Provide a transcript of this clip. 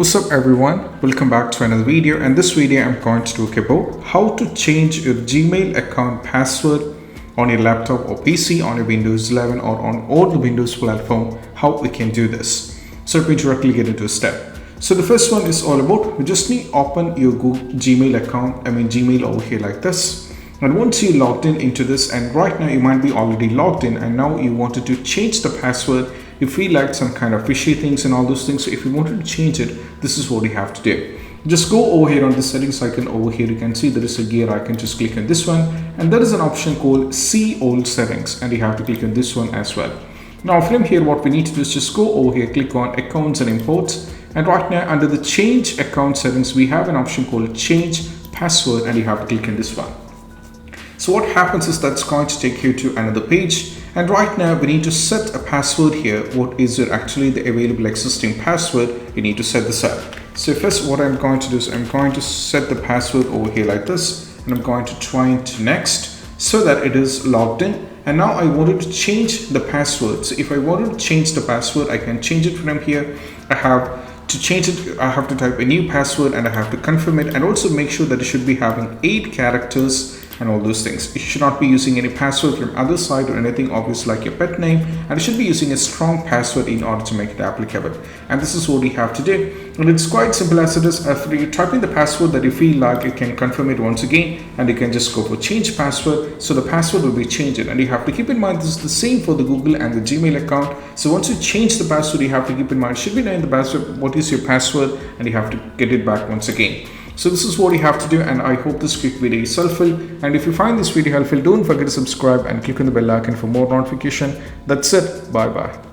What's up everyone, welcome back to another video. And this video I'm going to talk about how to change your Gmail account password on your laptop or PC on your Windows 11 or on all the Windows platform, how we can do this. So let me directly get into a step. So the first one is all about, you just need to open your Google Gmail account, Gmail over here like this. And once you logged in into this, and right now you might be already logged in and now you wanted to change the password, you feel like some kind of fishy things and all those things. So if you wanted to change it, this is what you have to do. Just go over here on the settings icon over here. You can see there is a gear icon. Just click on this one, and there is an option called see all settings, and you have to click on this one as well. Now from here, what we need to do is just go over here, click on accounts and imports, and right now under the change account settings, we have an option called change password, and you have to click on this one. So what happens is that's going to take you to another page, and right now we need to set a password here. What is your actually the available existing password? You need to set this up. So first what I'm going to do is I'm going to set the password over here like this, and I'm going to try into next so that it is logged in. And now I wanted to change the password. So if I wanted to change the password, I can change it from here. I have to change it, I have to type a new password and I have to confirm it, and also make sure that it should be having 8 characters and all those things. You should not be using any password from other side or anything obvious like your pet name, and you should be using a strong password in order to make it applicable. And this is what we have to do, and it's quite simple as it is. After you type in the password that you feel like, you can confirm it once again, and you can just go for change password. So the password will be changed, and you have to keep in mind this is the same for the Google and the Gmail account. So once you change the password, you have to keep in mind, should be knowing the password, what is your password, and you have to get it back once again. So this is what you have to do, and I hope this quick video is helpful. And if you find this video helpful, don't forget to subscribe and click on the bell icon for more notification. That's it. Bye bye.